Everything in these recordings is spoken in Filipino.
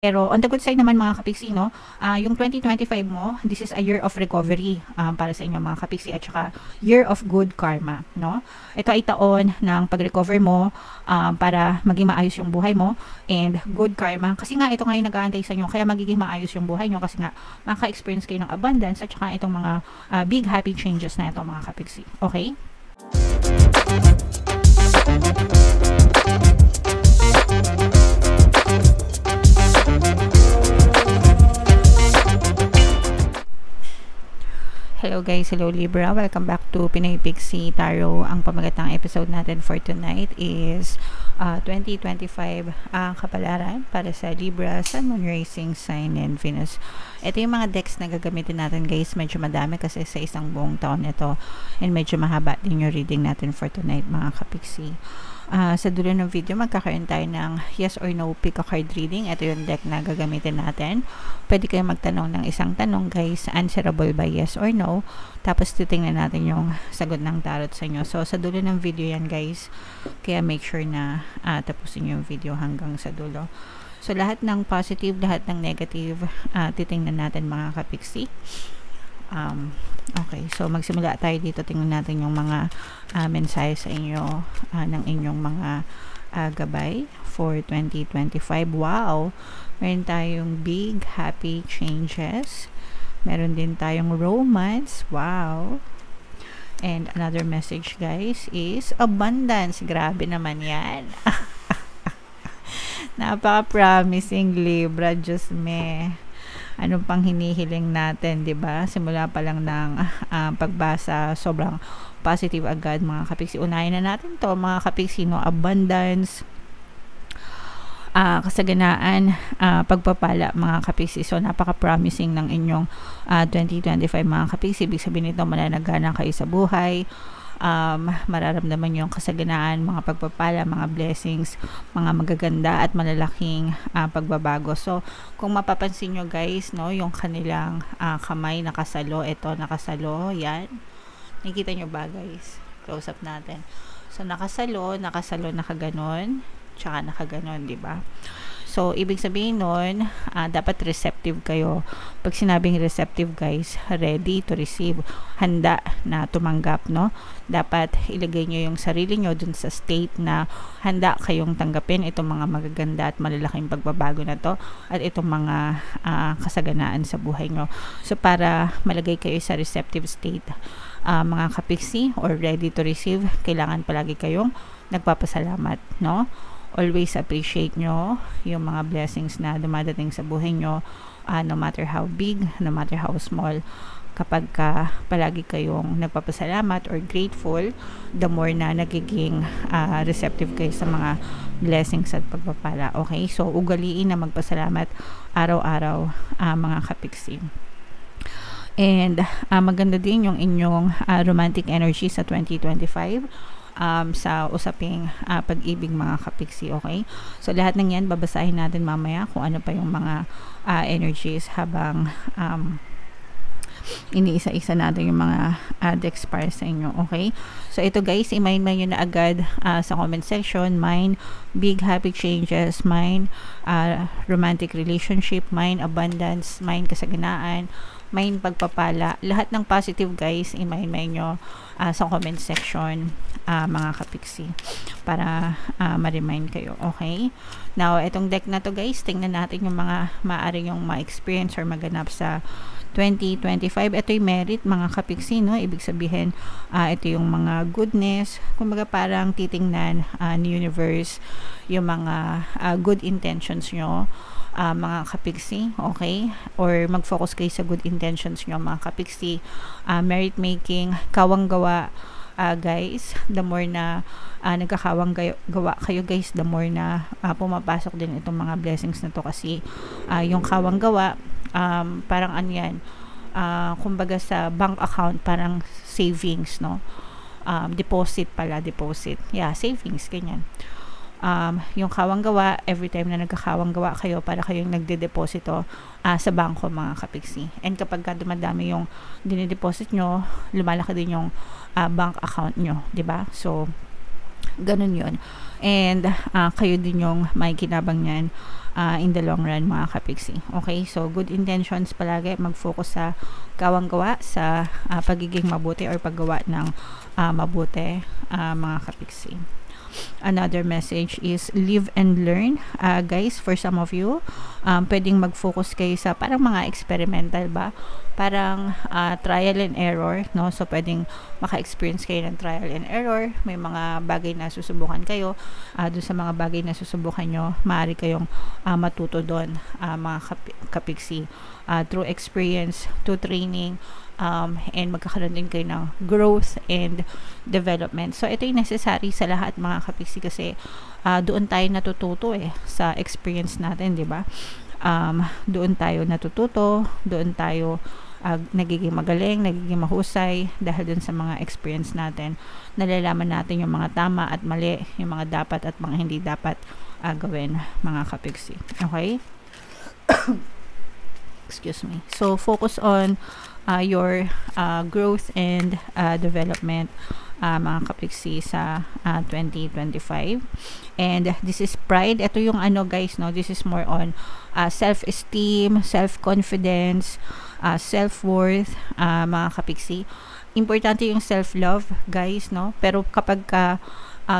Pero on the good side naman mga kapiksi, no, yung 2025 mo, this is a year of recovery para sa inyo mga kapiksi at saka year of good karma, no? Ito ay taon ng pag-recover mo para maging maayos yung buhay mo and good karma. Kasi nga ito nga yung nag-aantay sa inyo, kaya magiging maayos yung buhay nyo kasi nga maka-experience kayo ng abundance at saka itong mga big happy changes na ito mga kapiksi. Okay? Hello guys, hello Libra, welcome back to Pinoy Pixie Tarot. Ang pamagatang episode natin for tonight is 2025 ang kapalaran para sa Libra, Sun, Moon, Rising Sign, and Venus. Ito yung mga decks na gagamitin natin guys, medyo madami kasi sa isang buong taon ito and medyo mahaba din yung reading natin for tonight mga kapiksi. Sa dulo ng video, magkakaroon tayo ng yes or no pick a card reading. Ito yung deck na gagamitin natin. Pwede kayong magtanong ng isang tanong guys, answerable by yes or no. Tapos titingnan natin yung sagot ng tarot sa inyo. So sa dulo ng video yan guys, kaya make sure na tapusin yung video hanggang sa dulo. So lahat ng positive, lahat ng negative, titingnan natin mga kapiksi. Okay, so magsimula tayo dito. Tingnan natin yung mga mensahe sa inyo ng inyong mga gabay for 2025. Wow! Meron tayong big happy changes. Meron din tayong romance. Wow! And another message guys is abundance. Grabe naman yan. Napaka-promising Libra. Diyos me. Ano pang hinihiling natin, 'di ba? Simula pa lang ng pagbasa, sobrang positive agad mga kapiksi. Unahin na natin 'to, mga kapiksi, no, abundance, kasaganaan, pagpapala mga kapiksi. So napaka-promising ng inyong 2025 mga kapiksi. Ibig sabihin nito, mananagana kayo sa buhay. Mararamdaman yung kasaganaan, mga pagpapala, mga blessings, mga magaganda at malalaking pagbabago. So kung mapapansin nyo guys, no, yung kanilang kamay nakasalo, ito nakasalo, yan. Nakikita nyo ba guys? Close up natin. So nakasalo, nakaganon, tsaka nakaganon, di ba? So, ibig sabihin nun, dapat receptive kayo. Pag sinabing receptive guys, ready to receive, handa na tumanggap, no? Dapat ilagay nyo yung sarili nyo dun sa state na handa kayong tanggapin itong mga magaganda at malalaking pagbabago na to at itong mga kasaganaan sa buhay nyo. So, para malagay kayo sa receptive state, mga kapiksi, or ready to receive, kailangan palagi kayong nagpapasalamat, no? Always appreciate nyo yung mga blessings na dumadating sa buhay nyo, no matter how big, no matter how small. Kapag palagi kayong nagpapasalamat or grateful, the more na nagiging receptive kayo sa mga blessings at pagpapala. Okay, so ugaliin na magpasalamat araw-araw, mga kapiksi. And maganda din yung inyong romantic energy sa 2025. Sa usaping pag-ibig mga kapiksi, okay? So lahat ng yan babasahin natin mamaya kung ano pa yung mga energies habang iniisa-isa natin yung mga decks para sa inyo, okay? So ito guys, i-mind nyo na agad sa comment section. Mine, big happy changes. Mine, romantic relationship. Mine, abundance. Mine, kasaganaan. Mine, pagpapala. Lahat ng positive guys, i-mind nyo sa comment section, mga kapiksi, para ma-remind kayo, okay? Now, itong deck na to guys, tingnan natin yung mga maaari yung ma-experience or maganap sa 2025. Ito yung merit mga kapiksi, no? Ibig sabihin, ito yung mga goodness, kumbaga parang titingnan ni universe yung mga good intentions nyo, mga kapiksi, okay? Or mag-focus kayo sa good intentions nyo mga kapiksi. Merit making, kawang gawa, guys, the more na nagkakawang gawa kayo guys, the more na pumapasok din itong mga blessings na to kasi yung kawang gawa, parang ano yan, kumbaga sa bank account, parang savings, no? Deposit, yeah, savings, ganyan. Yung kawang gawa, every time na nagkakawang gawa kayo, para kayong nagde-deposito sa bangko mga kapiksi. And kapag dumadami yung dinideposit nyo, lumalaki din yung bank account nyo, 'di ba? So Ganun yun. And kayo din yung may kinabang niyan in the long run, mga kapiksi. Okay, so good intentions palagi, mag-focus sa gawang-gawa, sa pagiging mabuti or paggawa ng mabuti, mga kapiksi. Another message is live and learn. Guys, for some of you, pwedeng mag-focus kayo sa parang mga experimental ba? Parang trial and error, no? So, pwedeng maka-experience kayo ng trial and error. May mga bagay na susubukan kayo. Doon sa mga bagay na susubukan nyo, maaari kayong matuto doon, mga kapiksi. Through experience, through training, and magkakaroon din kayo ng growth and development. So, ito yung necessary sa lahat, mga kapiksi, kasi doon tayo natututo sa experience natin, di ba? Doon tayo natututo, doon tayo nagiging magaling, nagiging mahusay dahil dun sa mga experience natin. Nalalaman natin yung mga tama at mali, yung mga dapat at mga hindi dapat gawin, mga kapiksi. Okay? Excuse me. So, focus on your growth and development, mga kapiksi, sa 2025. And this is pride. Ito yung guys, no? This is more on self-esteem, self-confidence, self-worth, mga kapiksi. Importante yung self-love, guys, no? Pero kapag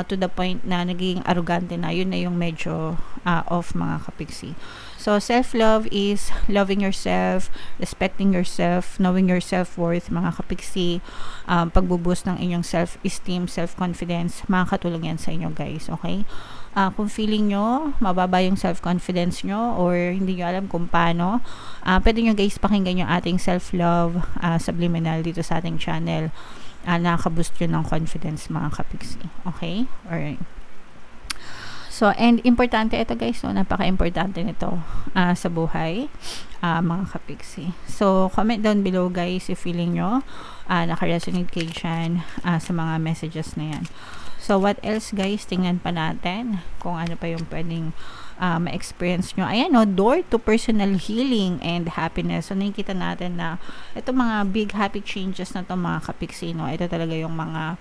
to the point na naging arrogante na, yun na yung medyo off, mga kapiksi. So, self-love is loving yourself, respecting yourself, knowing your self-worth, mga kapiksi, pagbuboost ng inyong self-esteem, self-confidence, makakatulong yan sa inyo, guys, okay? Kung feeling nyo, mababa yung self-confidence nyo, or hindi nyo alam kung paano, pwede nyo, guys, pakinggan yung ating self-love subliminal dito sa ating channel. Nakaka-boost yun ng confidence, mga kapiksi, okay? Alright. So, and importante ito, guys, no? Napaka-importante nito sa buhay, mga kapiksi. So, comment down below, guys, if feeling nyo naka-resonate kayo dyan sa mga messages na yan. So, what else, guys? Tingnan pa natin kung ano pa yung pwedeng ma-experience nyo. Ayan, no, door to personal healing and happiness. So, nakikita natin na ito mga big happy changes na to, mga kapiksi, no? Ito talaga yung mga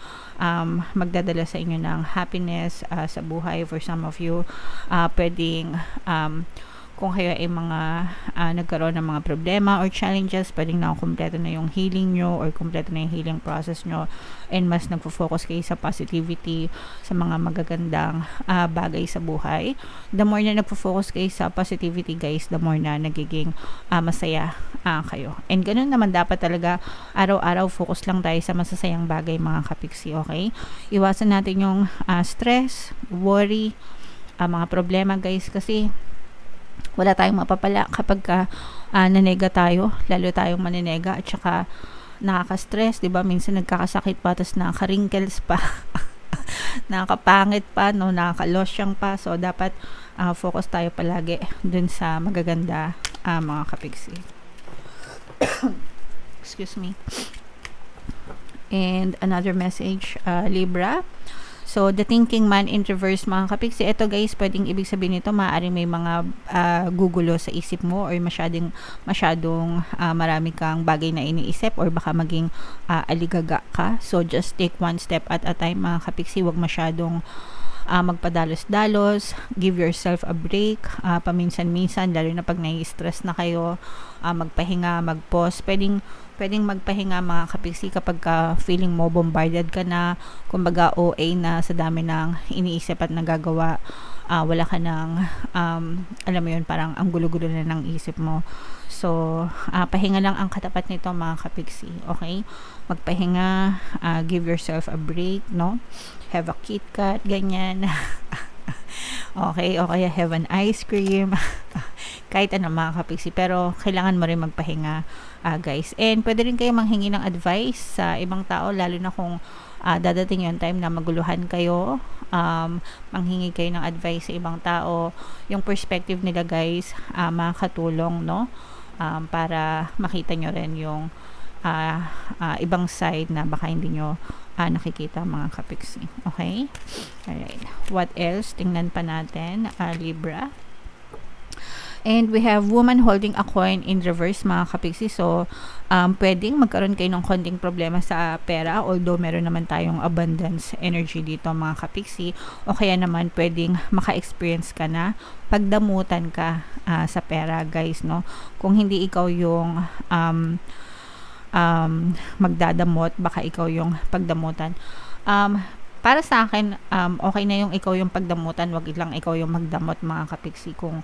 magdadala sa inyo ng happiness sa buhay. For some of you, pwedeng kung kayo ay mga nagkaroon ng mga problema or challenges, pwedeng kumpleto na yung healing nyo or kumpleto na yung healing process nyo, and mas nagfo-focus kayo sa positivity, sa mga magagandang bagay sa buhay. The more na nagfo-focus kayo sa positivity, guys, the more na nagiging masaya kayo. And ganun naman dapat talaga, araw-araw focus lang tayo sa masasayang bagay, mga kapiksi, okay? Iwasan natin yung stress, worry, mga problema, guys, kasi wala tayong mapapala kapag nanega tayo, lalo tayong maninega, at saka nakaka-stress, 'di ba? Minsan nagkakasakit pa, tapos nakaka-wrinkles pa. Nakakapangit pa, no, nakaka-losyang pa. So dapat focus tayo palagi dun sa magaganda, mga kapiksi. Excuse me. And another message, Libra. So, the thinking man in reverse, mga kapiksi. Ito, guys, pwedeng ibig sabihin nito, maaaring may mga gugulo sa isip mo, or masyadong marami kang bagay na iniisip, or baka maging aligaga ka. So, just take one step at a time, mga kapiksi. Huwag masyadong magpadalos-dalos. Give yourself a break. Paminsan-minsan, lalo na pag nai-stress na kayo, magpahinga, mag-pause. Pwedeng magpahinga, mga kapiksi, kapag feeling mo bombarded ka na, kumbaga OA na sa dami ng iniisip at nagagawa, wala ka ng alam mo yun, parang ang gulo-gulo na ng isip mo. So, pahinga lang ang katapat nito, mga kapiksi, okay? Magpahinga, give yourself a break, no? Have a KitKat, ganyan. Okay, o kaya have an ice cream. Kahit ano, mga kapiksi, pero kailangan mo rin magpahinga, guys. And pwede rin kayo manghingi ng advice sa ibang tao, lalo na kung dadating yung time na maguluhan kayo. Manghingi kayo ng advice sa ibang tao. Yung perspective nila, guys, makakatulong, no? Para makita nyo rin yung ibang side na baka hindi nyo nakikita, mga kapiksi. Okay? Alright. What else? Tingnan pa natin, Libra. And we have woman holding a coin in reverse, mga kapiksi. So, pwedeng magkaroon kayo ng konting problema sa pera, although meron naman tayong abundance energy dito, mga kapiksi. O kaya naman, pwedeng maka-experience ka na pagdamutan ka sa pera, guys, no? Kung hindi ikaw yung magdadamot, baka ikaw yung pagdamutan. Para sa akin, okay na yung ikaw yung pagdamutan, wag lang ikaw yung magdamot, mga kapiksi. Kung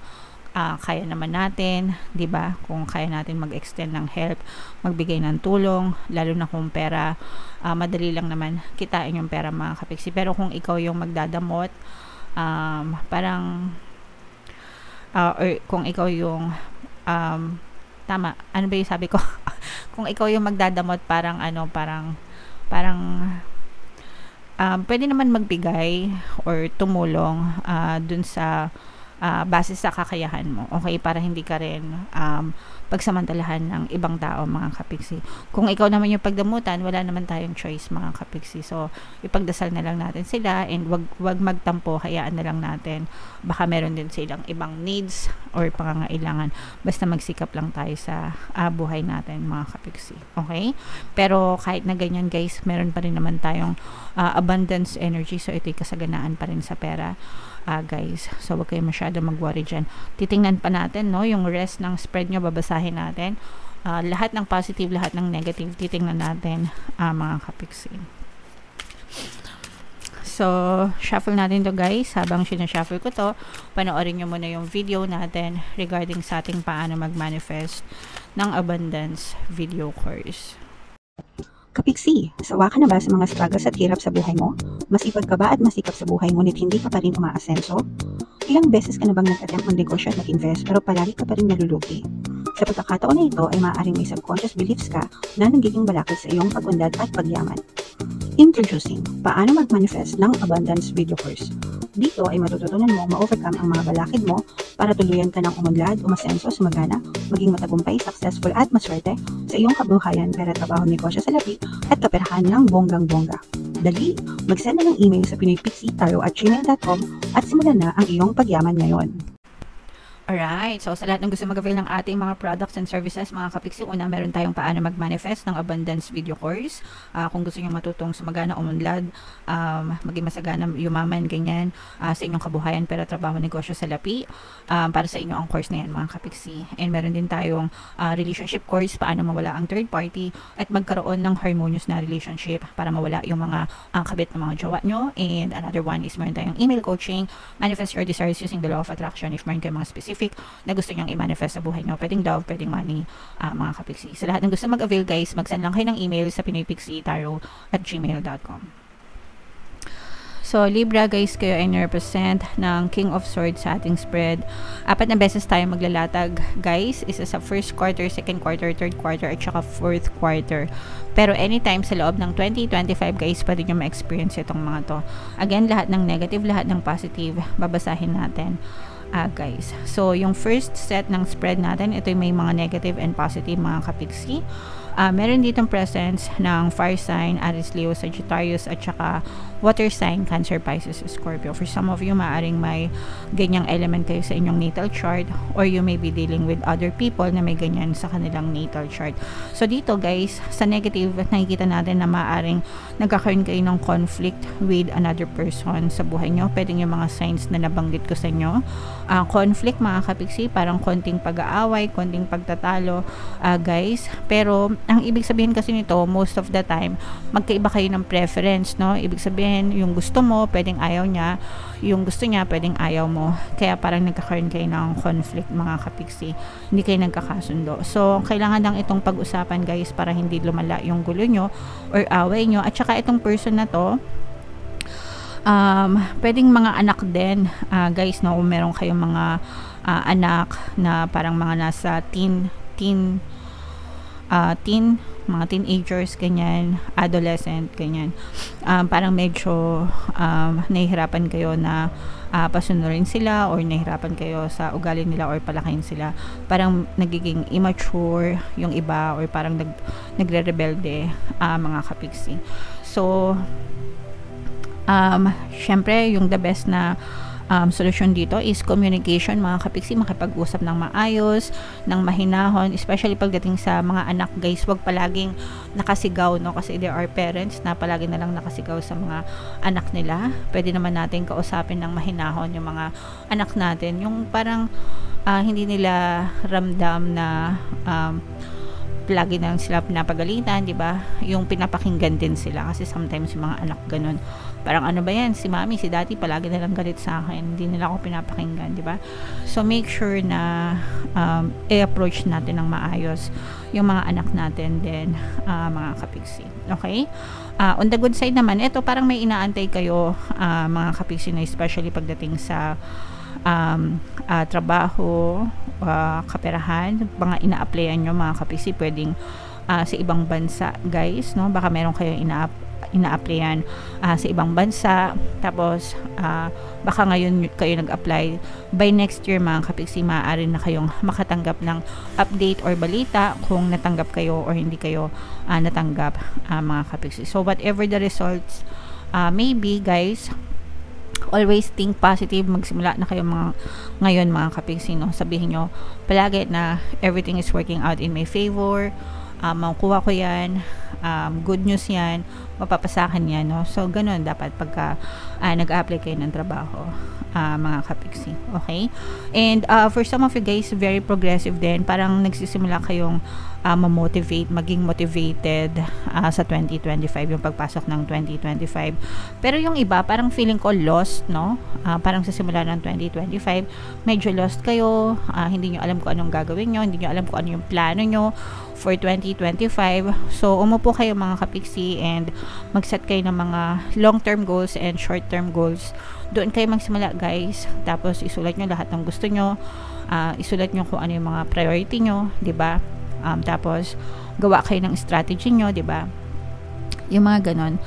kaya naman natin, 'di ba? Kung kaya natin mag-extend ng help, magbigay ng tulong, lalo na kung pera, madali lang naman kitain yung pera, mga kapiksi. Pero kung ikaw yung magdadamot, parang or kung ikaw yung tama, ano ba yung sabi ko? Kung ikaw yung magdadamot, parang pwede naman magbigay or tumulong dun sa base sa kakayahan mo. Okay, para hindi ka rin pagsamantalahan ng ibang tao, mga kapiksi. Kung ikaw naman yung pagdamutan, wala naman tayong choice, mga kapiksi. So, ipagdasal na lang natin sila, and wag magtampo, hayaan na lang natin. Baka meron din silang ibang needs or pangangailangan. Basta magsikap lang tayo sa buhay natin, mga kapiksi. Okay? Pero kahit na ganyan, guys, meron pa rin naman tayong abundance energy. So, ito'y kasaganaan pa rin sa pera, guys. So, wag kayo masyado mag-worry dyan. Titingnan pa natin, no, yung rest ng spread nyo, babasahin natin. Lahat ng positive, lahat ng negative, titingnan natin, mga kapiksi. So, shuffle natin to, guys. Habang sinashuffle ko to, panoorin nyo muna yung video natin regarding sa ating paano mag-manifest ng abundance video course. Kapiksi, sawa ka na ba sa mga struggles at hirap sa buhay mo? Masipag ka ba at masikap sa buhay ngunit hindi ka pa rin umaasenso? Ilang beses ka na bang nag-attempt mag-negosyo at mag-invest pero palagi ka pa rin nalulugi? Sa pagkakataon na ito ay maaaring may subconscious beliefs ka na nagiging balakid sa iyong pag-unlad at pagyaman. Introducing, paano mag-manifest ng abundance video course. Dito ay matututunan mo ma-overcome ang mga balakid mo para tuluyan ka ng umunlad, umasenso, sumagana, maging matagumpay, successful at maswerte sa iyong kabuhayan, pera, trabaho, negosyo sa lapi at kaperahan ng bonggang-bongga. Dali, mag-send na ng email sa pinoypixie@gmail.com at simulan na ang iyong pagyaman ngayon. Alright, so sa lahat ng gusto mag-avail ng ating mga products and services, mga kapiksi, una meron tayong paano mag-manifest ng abundance video course. Kung gusto nyo matutong sumagana, umunlad, maging masagana, yumaman, ganyan, sa inyong kabuhayan, pera, trabaho, negosyo sa lapi, para sa inyo ang course na yan, mga kapiksi. And meron din tayong relationship course, paano mawala ang third party at magkaroon ng harmonious na relationship para mawala yung mga kabit ng mga jowa nyo. And another one is meron tayong email coaching, manifest your desires using the law of attraction. If meron kayong mga specific na gusto nyong i-manifest sa buhay nyo, pwedeng love, pwedeng money, mga kapiksi. Sa lahat ng gusto mag-avail, guys, mag-send lang kayo ng email sa pinoypixietarot@gmail.com. So, Libra, guys, kayo ay represent ng King of Swords sa ating spread. 4 na beses tayo maglalatag, guys. Isa sa first quarter, second quarter, third quarter, at saka fourth quarter. Pero anytime sa loob ng 2025, guys, pwede nyo ma-experience itong mga to. Again, lahat ng negative, lahat ng positive, babasahin natin. Guys. So, yung first set ng spread natin, ito may mga negative and positive, mga kapiksi. Meron ditong presence ng fire sign, Aries, Leo, Sagittarius, at saka water sign, Cancer, Pisces, Scorpio. For some of you, maaring may ganyang element kayo sa inyong natal chart, or you may be dealing with other people na may ganyan sa kanilang natal chart. So, dito, guys, sa negative, nakikita natin na maaring nagkakaroon kayo ng conflict with another person sa buhay nyo. Pwedeng yung mga signs na nabanggit ko sa inyo. Conflict, mga kapiksi, parang konting pag-aaway, konting pagtatalo, guys. Pero ang ibig sabihin kasi nito, most of the time, magkaiba kayo ng preference, no? Ibig sabihin, yung gusto mo, pwedeng ayaw niya, yung gusto niya, pwedeng ayaw mo. Kaya parang nagkakaroon kayo ng conflict, mga kapiksi. Hindi kayo nagkakasundo. So, kailangan lang itong pag-usapan, guys, para hindi lumala yung gulo nyo or away nyo. At saka itong person na to, pwedeng mga anak din, guys, no? Kung meron kayong mga anak na parang mga nasa mga teenagers, ganyan, adolescent, ganyan. Parang medyo nahihirapan kayo na pasunurin sila, or nahihirapan kayo sa ugali nila, or palakayin sila. Parang nagiging immature yung iba, or parang nagre-rebelde, mga kapiksi. So, syempre, yung the best na solusyon dito is communication, mga kapiksi, makipag-usap ng maayos, ng mahinahon, especially pagdating sa mga anak, guys. Wag palaging nakasigaw, no, kasi there are parents na palagi na lang nakasigaw sa mga anak nila. Pwede naman natin kausapin ng mahinahon yung mga anak natin, yung parang hindi nila ramdam na lagi na sila pinapagalitan, di ba? Yung pinapakinggan din sila, kasi sometimes yung mga anak ganun, parang ano ba yan, si mami, si daddy palagi na lang galit sa akin, hindi nila ako pinapakinggan, di ba? So make sure na i-approach natin ng maayos yung mga anak natin din, mga kapiksi. Okay? On the good side naman, ito parang may inaantay kayo, mga kapiksi, na especially pagdating sa trabaho, kaperahan, mga ina-applyan nyo, mga kapiksi, pwedeng sa ibang bansa, guys, no? Baka meron kayo ina-applyan sa ibang bansa, tapos baka ngayon kayo nag-apply, by next year, mga kapiksi, maaari na kayong makatanggap ng update or balita kung natanggap kayo or hindi kayo natanggap, mga kapiksi. So whatever the results maybe, guys, always think positive. Magsimula na kayo ngayon, mga kapiksi, no? Sabihin nyo palagi na everything is working out in my favor, makukuha ko yan, good news yan, mapapasakan yan, no? So ganun dapat pagka nag-apply kayo ng trabaho, mga kapiksi. Okay? And for some of you guys, very progressive din, parang nagsisimula kayong ma-motivate, maging motivated sa 2025, yung pagpasok ng 2025. Pero yung iba, parang feeling ko lost, no? Parang sa simula ng 2025, medyo lost kayo, hindi nyo alam kung anong gagawin nyo, hindi nyo alam kung ano yung plano nyo for 2025. So umupo kayo, mga kapiksi, and mag-set kayo ng mga long-term goals and short-term goals. Doon kayo magsimula, guys. Tapos isulat nyo lahat ng gusto nyo, isulat nyo kung ano yung mga priority nyo, di ba? Tapos gawa kayo ng strategy nyo, di ba? Yung mga ganon,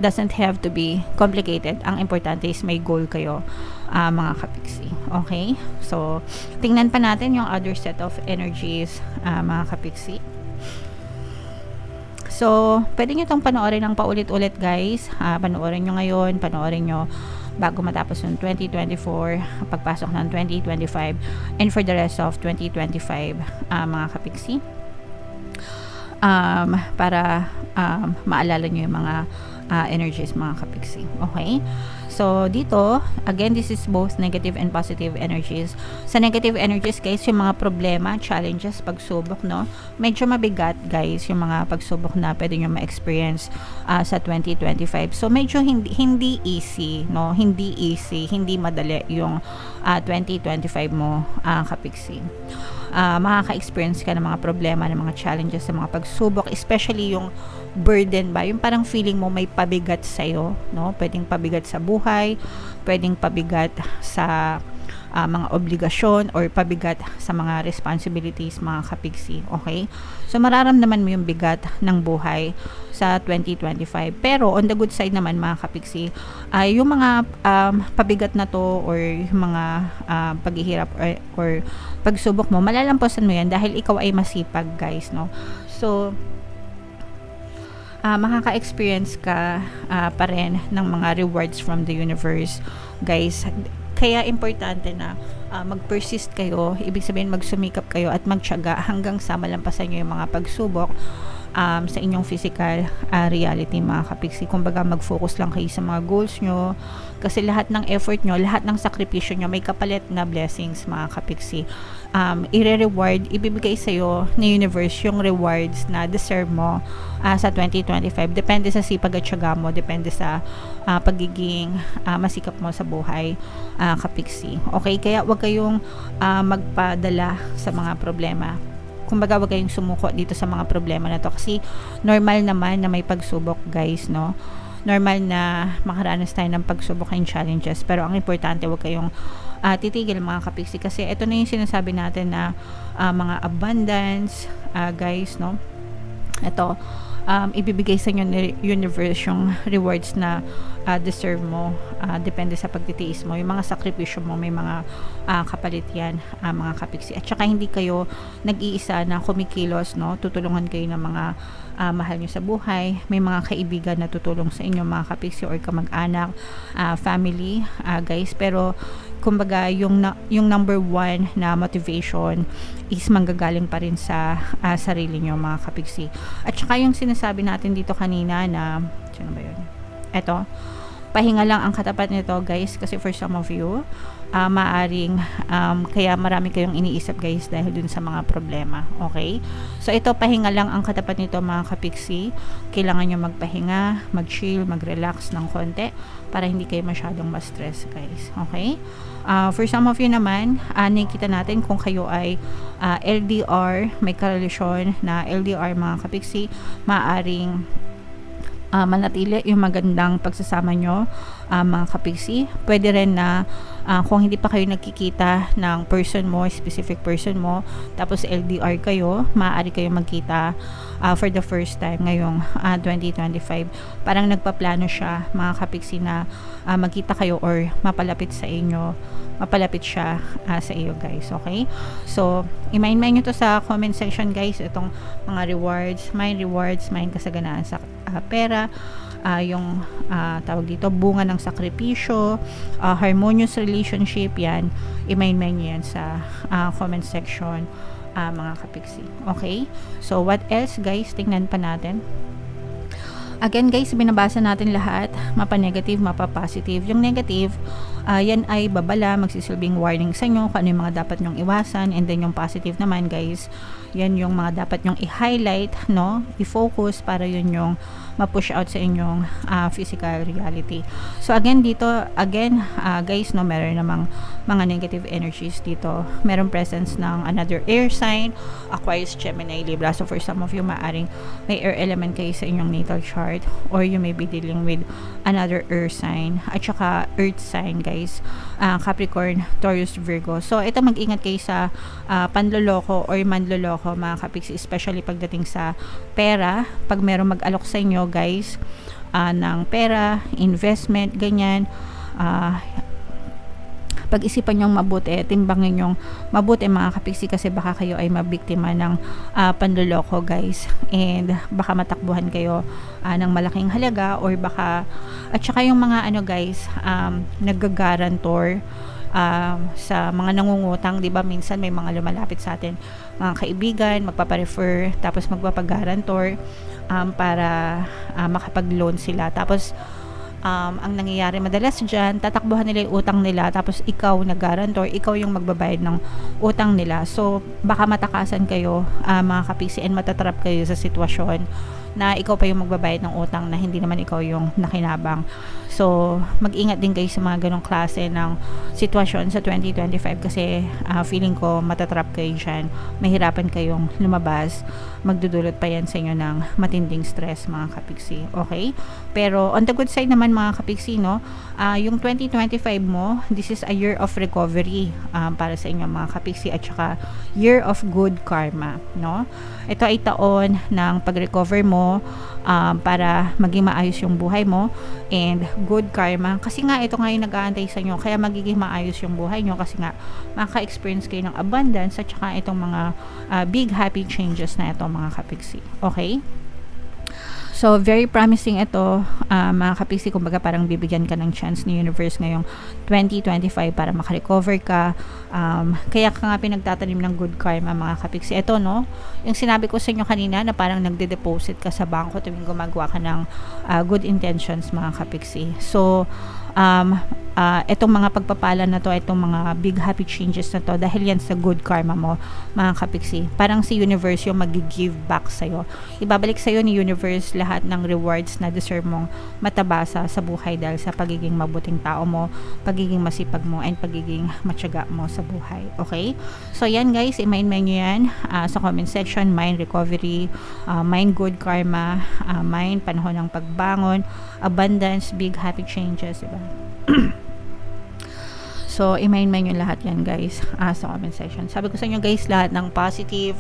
doesn't have to be complicated. Ang importante is may goal kayo, mga kapiksi. Okay? So tingnan pa natin yung other set of energies, mga kapiksi. So pwede nyo itong panoorin ng paulit-ulit, guys. Panoorin nyo ngayon, panoorin nyo bago matapos yung 2024, pagpasok ng 2025, and for the rest of 2025, mga kapiksi, para maalala nyo yung mga energies, mga kapiksi. Okay? So dito, again, this is both negative and positive energies. Sa negative energies, guys, yung mga problema, challenges, pagsubok, no? Medyo mabigat, guys, yung mga pagsubok na pwede nyo ma-experience sa 2025. So medyo hindi easy, no? Hindi easy, hindi madali yung 2025 mo, kapiksi. Makaka-experience ka ng mga problema, ng mga challenges, sa mga pagsubok, especially yung burden ba, yung parang feeling mo may pabigat sa'yo, no? Pwedeng pabigat sa buhay, pwedeng pabigat sa mga obligasyon, or pabigat sa mga responsibilities, mga kapiksi. Okay? So mararamdaman mo yung bigat ng buhay sa 2025. Pero on the good side naman, mga kapiksi, yung mga pabigat na to, or yung mga paghihirap or pagsubok mo, malalampasan mo yan dahil ikaw ay masipag, guys, no? So makaka-experience ka pa rin ng mga rewards from the universe, guys. Kaya importante na mag-persist kayo, ibig sabihin magsumikap kayo at magtiyaga hanggang sa malampasan nyo yung mga pagsubok sa inyong physical reality, mga kapiksi. Kumbaga mag-focus lang kayo sa mga goals nyo, kasi lahat ng effort nyo, lahat ng sakripisyo nyo, may kapalit na blessings, mga kapiksi. I-reward, ibibigay sa'yo ni universe yung rewards na deserve mo sa 2025. Depende sa sipag at tiyaga mo, depende sa pagiging masikap mo sa buhay, kapiksi. Okay? Kaya wag kayong magpadala sa mga problema. Kumbaga, wag kayong sumuko dito sa mga problema na to, kasi normal naman na may pagsubok, guys, no? Normal na makaranas tayo ng pagsubok and challenges, pero ang importante, wag kayong titigil, mga kapiksi, kasi ito na yung sinasabi natin na mga abundance, guys, no? Ito, ibibigay sa inyo ni universe yung rewards na deserve mo, depende sa pagtitiis mo, yung mga sakripisyo mo, may mga kapalit yan, mga kapiksi. At saka hindi kayo nag-iisa na kumikilos, no? Tutulungan kayo ng mga mahal nyo sa buhay, may mga kaibigan na tutulong sa inyo, mga kapiksi, or kamag-anak, family, guys. Pero kumbaga yung number one na motivation is manggagaling pa rin sa sarili nyo, mga kapiksi. At saka yung sinasabi natin dito kanina na, sino ba yun? Eto, pahinga lang ang katapat nito, guys, kasi for some of you, maaring kaya marami kayong iniisip, guys, dahil dun sa mga problema. Okay? So ito, pahinga lang ang katapat nito, mga kapiksi. Kailangan nyo magpahinga, mag-chill, mag-relax ng konti para hindi kayo masyadong ma-stress, guys. Okay? For some of you naman, nakikita natin kung kayo ay LDR, may karelasyon na LDR, mga kapiksi, maaring manatili yung magandang pagsasama nyo, mga kapiksi. Pwede rin na kung hindi pa kayo nagkikita ng person mo, specific person mo, tapos LDR kayo, maaari kayo magkita for the first time ngayong 2025. Parang nagpaplano siya, mga kapiksi, na magkita kayo or mapalapit siya sa iyo, guys. Okay? So, i-mind nyo to sa comment section, guys, itong mga rewards, mind kasaganaan sa pera, yung tawag dito, bunga ng sakripisyo, harmonious relationship, yan, i-mind nyo yan sa comment section, mga kapiksi. Okay? So, what else, guys? Tingnan pa natin. Again, guys, binabasa natin lahat, mapa-negative, mapa-positive. Yung negative, yan ay babala, magsisilbing warning sa inyo kung ano yung mga dapat nyong iwasan. And then yung positive naman, guys, yan yung mga dapat nyong i-highlight, no? I-focus para yun yung ma-push out sa inyong physical reality. So again, dito, guys, no, meron namang mga negative energies dito. Meron presence ng another air sign, Aquarius, Gemini, Libra. So for some of you, maaring may air element kayo sa inyong natal chart, or you may be dealing with another earth sign, at saka earth sign, guys, Capricorn, Taurus, Virgo. So ito, mag-ingat kayo sa panloloko or manloloko, mga kapiksi, especially pagdating sa pera. Pag merong mag-alok sa inyo, guys, ng pera, investment, ganyan, pag-isipan nyong mabuti, timbangin nyong mabuti, mga kapiksi, kasi baka kayo ay mabiktima ng panloloko, guys, and baka matakbuhan kayo ng malaking halaga, or baka, at saka yung mga guys, nagga-guarantor sa mga nangungutang, di ba? Minsan may mga lumalapit sa atin, mga kaibigan, magpaparefer, tapos magpapagarantor para makapag-loan sila. Tapos ang nangyayari madalas dyan, tatakbuhan nila yung utang nila, tapos ikaw nag-guarantor, ikaw yung magbabayad ng utang nila. So baka matakasan kayo, mga kapiksi, and matatrap kayo sa sitwasyon na ikaw pa yung magbabayad ng utang na hindi naman ikaw yung nakinabang. So mag-ingat din kayo sa mga ganong klase ng sitwasyon sa 2025, kasi feeling ko matatrap kayo dyan, mahirapan kayong lumabas, magdudulot pa yan sa inyo ng matinding stress, mga kapiksi. Okay? Pero on the good side naman, mga kapiksi, no, yung 2025 mo, this is a year of recovery para sa inyo, mga kapiksi, at saka year of good karma, no? Ito ay taon ng pag-recover mo para maging maayos yung buhay mo, and good karma, kasi nga ito nga yung nag-aantay sa inyo, kaya magiging maayos yung buhay nyo, kasi nga maka-experience kayo ng abundance, at saka itong mga big happy changes na ito, mga kapiksi. Okay? So, very promising ito, mga kapiksi. Kumbaga, parang bibigyan ka ng chance ni universe ngayong 2025 para makarecover ka. Kaya ka nga pinagtatanim ng good karma, mga kapiksi. Ito, no, yung sinabi ko sa inyo kanina na parang nagde-deposit ka sa bangko tuwing gumagawa ka ng good intentions, mga kapiksi. So, itong mga pagpapala na to, itong mga big happy changes na to, dahil yan sa good karma mo, mga kapiksi. Parang si universe yung mag-give back sa'yo. Ibabalik sa'yo ni universe lahat ng rewards na deserve mong matabasa sa buhay dahil sa pagiging mabuting tao mo, pagiging masipag mo, and pagiging matyaga mo sa buhay. Okay? So yan, guys, i-mind nyo yan sa comment section. Mind recovery, mind good karma, mind panahon ng pagbangon, abundance, big happy changes, diba? So, i-mind nyo lahat yan, guys, sa comment section. Sabi ko sa inyo, guys, lahat ng positive,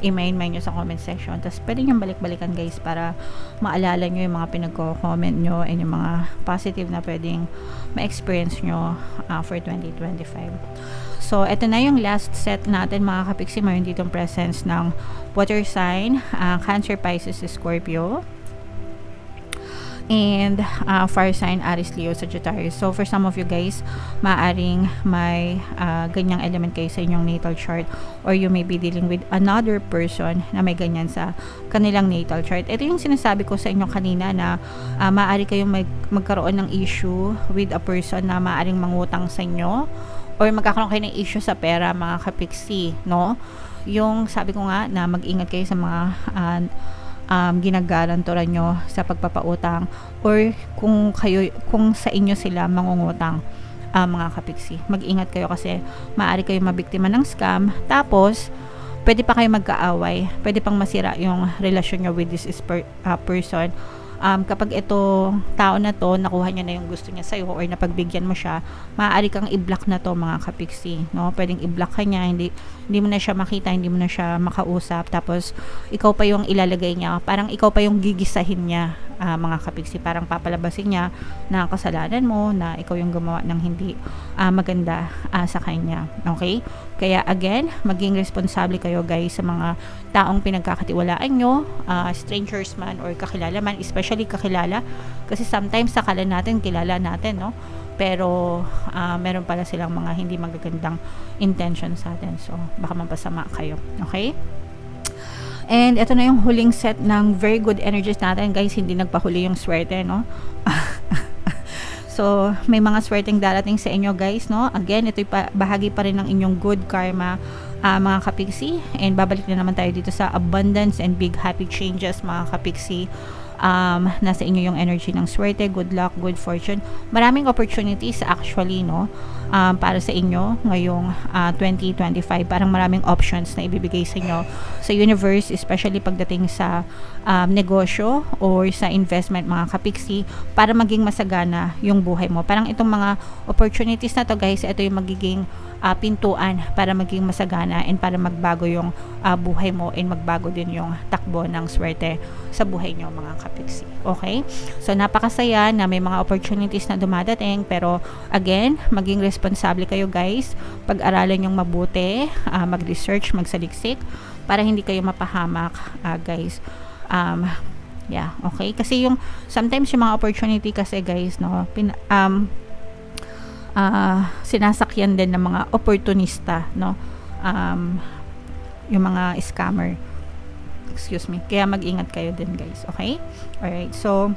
i-main nyo sa comment section. Tapos pwede nyo balik-balikan guys para maalala nyo yung mga pinag-comment nyo and yung mga positive na pwedeng ma-experience nyo for 2025. So, ito na yung last set natin mga kapiksi. Mayroon ditong presence ng water sign, Cancer, Pisces, Scorpio, and fire sign Aries, Leo, Sagittarius. So for some of you guys, maaring may ganyang element kayo sa inyong natal chart, or you may be dealing with another person na may ganyan sa kanilang natal chart. Ito yung sinasabi ko sa inyo kanina na maaari kayong magkaroon ng issue with a person na maaring mangutang sa inyo, or magkakaroon kayo ng issue sa pera mga kapiksi, no? Yung sabi ko nga na mag-ingat kayo sa mga ginagarantoran nyo sa pagpapautang, or kung sa inyo sila mangungutang, mga kapiksi. Mag-ingat kayo kasi maaari kayo mabiktima ng scam, tapos pwede pa kayo magkaaway, pwede pang masira yung relasyon nyo with this person. Kapag ito tao na to nakuha niya na yung gusto niya sa'yo, or napagbigyan mo siya, maaari kang i-block na to mga kapiksi, no? Pwedeng i-block ka niya, hindi mo na siya makita, hindi mo na siya makausap, tapos ikaw pa yung ilalagay niya, parang ikaw pa yung gigisahin niya, mga kapiksi. Parang papalabasin niya na kasalanan mo, na ikaw yung gumawa ng hindi maganda sa kanya. Okay? Kaya again, maging responsable kayo guys sa mga taong pinagkakatiwalaan nyo, strangers man or kakilala man, especially kakilala, kasi sometimes sakala natin kilala natin, no? Pero meron pala silang mga hindi magagandang intention sa atin, so baka mapasama kayo. Okay? And ito na yung huling set ng very good energies natin guys. Hindi nagpahuli yung swerte, no? So may mga swerteng darating sa inyo guys, no? Again, ito'y bahagi pa rin ng inyong good karma, mga kapiksi. And babalik na naman tayo dito sa abundance and big happy changes mga kapiksi. Nasa inyo yung energy ng swerte, good luck, good fortune. Maraming opportunities actually, no? Para sa inyo ngayong 2025. Parang maraming options na ibibigay sa inyo sa universe, especially pagdating sa negosyo or sa investment mga kapiksi, para maging masagana yung buhay mo. Parang itong mga opportunities na to guys, ito yung magiging pintuan para maging masagana and para magbago yung buhay mo, and magbago din yung takbo ng swerte sa buhay nyo mga kapiksi. Okay? So napakasaya na may mga opportunities na dumadating, pero again, maging responsable kayo guys. Pag-aralan yung mabuti, mag-research, magsaliksik para hindi kayo mapahamak guys. Yeah, okay? Kasi yung sometimes yung mga opportunity kasi guys, no, sinasakyan din ng mga opportunista, no? Yung mga scammer, excuse me. Kaya mag-ingat kayo din guys, okay? Alright, so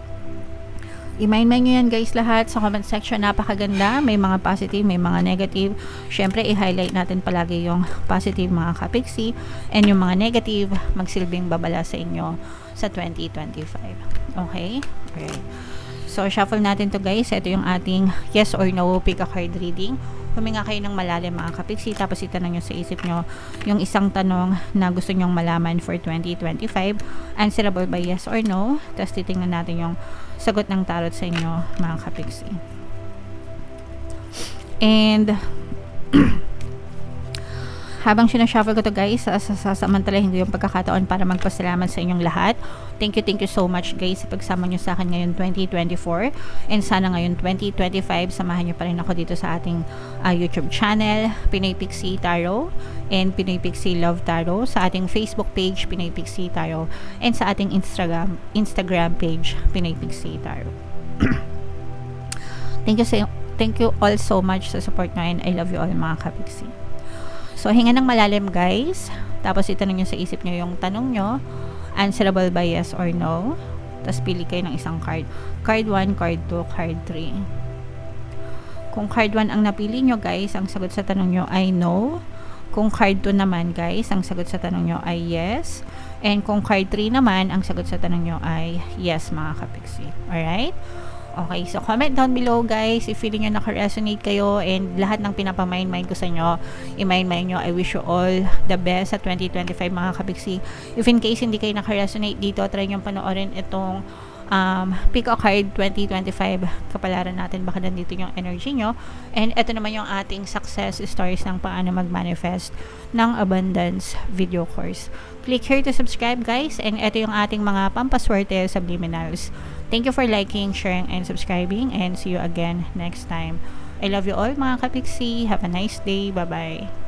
i-mind nyo yan guys lahat sa comment section. Napakaganda, may mga positive, may mga negative. Syempre i-highlight natin palagi yung positive mga kapiksi, and yung mga negative magsilbing babala sa inyo sa 2025. Okay? Alright, so shuffle natin to guys. Ito yung ating yes or no pick a card reading. Huminga kayo ng malalim mga kapiksi, tapos itanong nyo sa isip nyo yung isang tanong na gusto nyong malaman for 2025, answerable by yes or no. Tapos titingnan natin yung sagot ng tarot sa inyo mga kapiksi. And habang sinashuffle ko to guys, sasamantalahin ko yung pagkakataon para magpasalamat sa inyong lahat. Thank you so much guys sa pagsama nyo sa akin ngayon 2024, and sana ngayon 2025 samahan nyo pa rin ako dito sa ating YouTube channel, Pinoy Pixie Tarot and Pinoy Pixie Love Tarot, sa ating Facebook page Pinoy Pixie Tarot, and sa ating Instagram page Pinoy Pixie Tarot. Thank you all so much sa support nyo, and I love you all mga kapiksi. So, hinga ng malalim guys. Tapos itanong nyo sa isip nyo yung tanong nyo. Answerable by yes or no. Tapos pili kayo ng isang card. Card 1, card 2, card 3. Kung card 1 ang napili nyo guys, ang sagot sa tanong nyo ay no. Kung card 2 naman guys, ang sagot sa tanong nyo ay yes. And kung card 3 naman, ang sagot sa tanong nyo ay yes mga kapiksi. Alright? Okay, so comment down below guys if feeling nyo naka-resonate kayo, and lahat ng pinapamind ko sa inyo, i-mind nyo. I wish you all the best sa 2025 mga kapiksi. If in case hindi kayo naka-resonate dito, try nyo panoorin itong Pick a card 2025 kapalaran natin, baka nandito yung energy nyo. And ito naman yung ating success stories ng paano mag-manifest ng abundance video course. Click here to subscribe, guys, and ito yung ating mga pampaswerte subliminals. Thank you for liking, sharing, and subscribing, and see you again next time. I love you all, mga kapiksi. Have a nice day. Bye-bye.